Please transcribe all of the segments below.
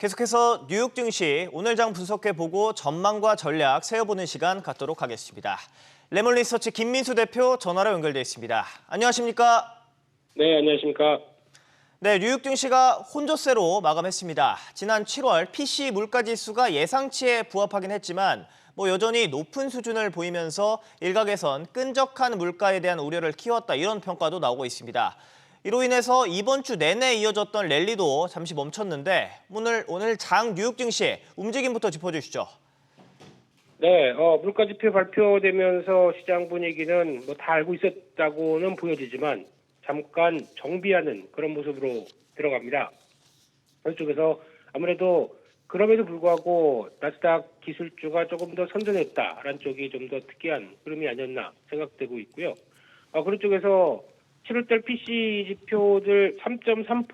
계속해서 뉴욕 증시 오늘 장 분석해보고 전망과 전략 세워보는 시간 갖도록 하겠습니다. 레몬리서치 김민수 대표 전화로 연결돼 있습니다. 안녕하십니까? 네, 안녕하십니까? 네, 뉴욕 증시가 혼조세로 마감했습니다. 지난 7월 PC 물가지수가 예상치에 부합하긴 했지만 여전히 높은 수준을 보이면서 일각에선 끈적한 물가에 대한 우려를 키웠다 이런 평가도 나오고 있습니다. 이로 인해서 이번 주 내내 이어졌던 랠리도 잠시 멈췄는데 오늘 장 뉴욕 증시의 움직임부터 짚어주시죠. 네, 물가지표 발표되면서 시장 분위기는 다 알고 있었다고는 보여지지만 잠깐 정비하는 그런 모습으로 들어갑니다. 그런 쪽에서 아무래도 그럼에도 불구하고 나스닥 기술주가 조금 더 선전했다라는 쪽이 좀 더 특이한 흐름이 아니었나 생각되고 있고요. 그런 쪽에서 7월달 PC 지표들 3.3%,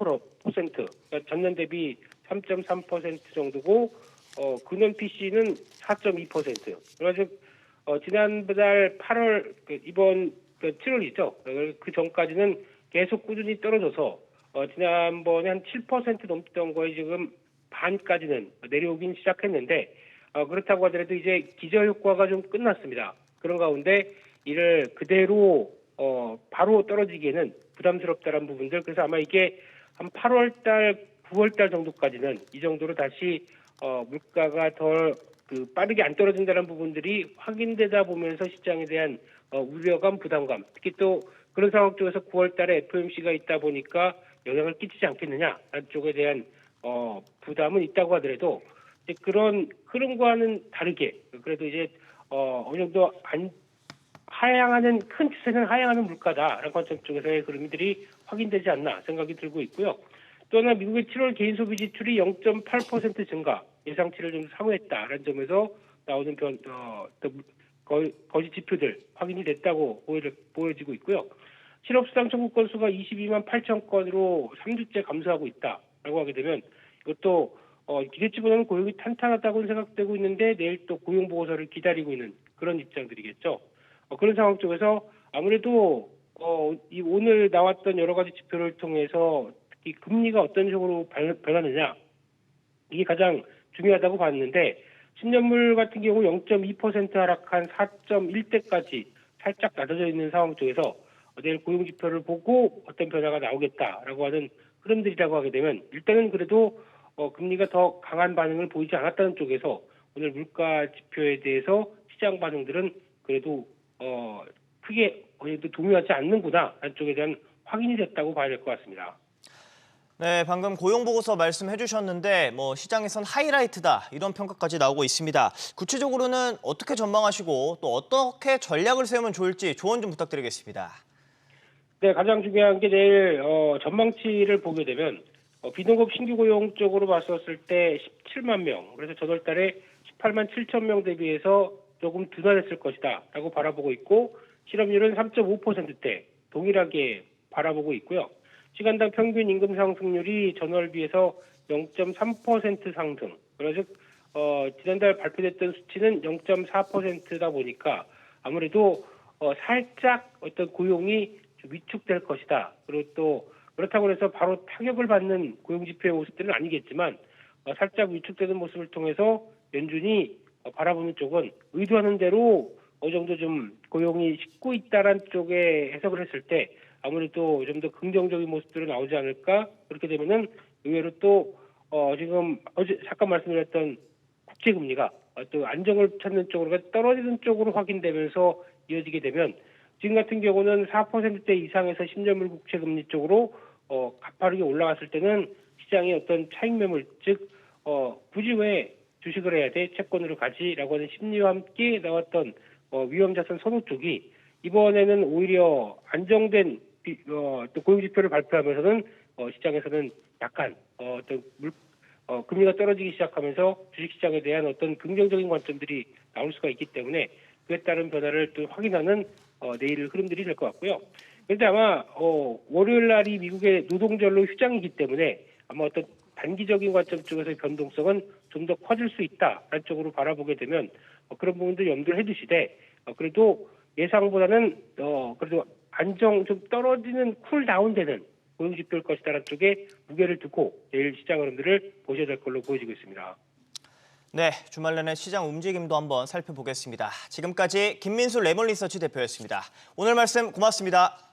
그러니까 전년 대비 3.3% 정도고, 근원 PC는 4.2%. 그래서 지난달 8월 이번 7월이죠. 그 전까지는 계속 꾸준히 떨어져서 지난번에 한 7% 넘던 거에 지금 반까지는 내려오긴 시작했는데 그렇다고 하더라도 이제 기저 효과가 좀 끝났습니다. 그런 가운데 이를 그대로 바로 떨어지기에는 부담스럽다는 부분들. 그래서 아마 이게 한 8월 달, 9월 달 정도까지는 이 정도로 다시 물가가 더 빠르게 안 떨어진다는 부분들이 확인되다 보면서 시장에 대한 우려감, 부담감, 특히 또 그런 상황 쪽에서 9월 달에 FOMC가 있다 보니까 영향을 끼치지 않겠느냐라는 쪽에 대한 부담은 있다고 하더라도 이제 그런 흐름과는 다르게 그래도 이제 어느 정도 하향하는 큰 추세는 하향하는 물가다라는 관점 쪽에서의 흐름들이 확인되지 않나 생각이 들고 있고요. 또 하나 미국의 7월 개인 소비 지출이 0.8% 증가, 예상치를 좀 상회했다라는 점에서 나오는 거짓 지표들 확인이 됐다고 보여지고 있고요. 실업수당 청구 건수가 22만 8천 건으로 3주째 감소하고 있다라고 하게 되면 이것도 기대치보다는 고용이 탄탄하다고 생각되고 있는데 내일 또 고용 보고서를 기다리고 있는 그런 입장들이겠죠. 그런 상황 쪽에서 아무래도 오늘 나왔던 여러 가지 지표를 통해서 특히 금리가 어떤 식으로 변하느냐 이게 가장 중요하다고 봤는데 10년물 같은 경우 0.2% 하락한 4.1대까지 살짝 낮아져 있는 상황 쪽에서 내일 고용 지표를 보고 어떤 변화가 나오겠다라고 하는 흐름들이라고 하게 되면 일단은 그래도 금리가 더 강한 반응을 보이지 않았다는 쪽에서 오늘 물가 지표에 대해서 시장 반응들은 그래도 크게 동요하지 않는구나 라는 쪽에 대한 확인이 됐다고 봐야 될 것 같습니다. 네, 방금 고용보고서 말씀해 주셨는데 시장에선 하이라이트다 이런 평가까지 나오고 있습니다. 구체적으로는 어떻게 전망하시고 또 어떻게 전략을 세우면 좋을지 조언 좀 부탁드리겠습니다. 네, 가장 중요한 게 내일 전망치를 보게 되면 비농업 신규 고용 쪽으로 봤었을 때 17만 명, 그래서 저달 달에 18만 7천 명 대비해서 조금 둔화됐을 것이다 라고 바라보고 있고 실업률은 3.5%대 동일하게 바라보고 있고요. 시간당 평균 임금 상승률이 전월 비해서 0.3% 상승. 그래서 지난달 발표됐던 수치는 0.4%다 보니까 아무래도 살짝 어떤 고용이 좀 위축될 것이다. 그리고 또 그렇다고 해서 바로 타격을 받는 고용 지표의 모습들은 아니겠지만 살짝 위축되는 모습을 통해서 연준이 바라보는 쪽은 의도하는 대로 어느 정도 좀 고용이 식고 있다라는 쪽에 해석을 했을 때 아무래도 좀 더 긍정적인 모습들이 나오지 않을까. 그렇게 되면은 의외로 또 지금 어제 잠깐 말씀드렸던 국채금리가 또 안정을 찾는 쪽으로 떨어지는 쪽으로 확인되면서 이어지게 되면 지금 같은 경우는 4%대 이상에서 10년물 국채금리 쪽으로 가파르게 올라갔을 때는 시장의 어떤 차익 매물 즉 굳이 왜 주식을 해야 돼 채권으로 가지라고 하는 심리와 함께 나왔던 위험자산 선호 쪽이 이번에는 오히려 안정된 또 고용지표를 발표하면서는 시장에서는 약간 금리가 떨어지기 시작하면서 주식시장에 대한 어떤 긍정적인 관점들이 나올 수가 있기 때문에 그에 따른 변화를 또 확인하는 내일 흐름들이 될 것 같고요. 그런데 아마 월요일 날이 미국의 노동절로 휴장이기 때문에 아마 어떤 단기적인 관점 쪽에서의 변동성은 좀 더 커질 수 있다라는 쪽으로 바라보게 되면 그런 부분들 염두를 해두시되 그래도 예상보다는 그래도 좀 떨어지는 쿨다운되는 고용 지표일 것이다라는 쪽에 무게를 두고 내일 시장 흐름들을 보셔야 될 걸로 보여지고 있습니다. 네, 주말 내내 시장 움직임도 한번 살펴보겠습니다. 지금까지 김민수 레몬리서치 대표였습니다. 오늘 말씀 고맙습니다.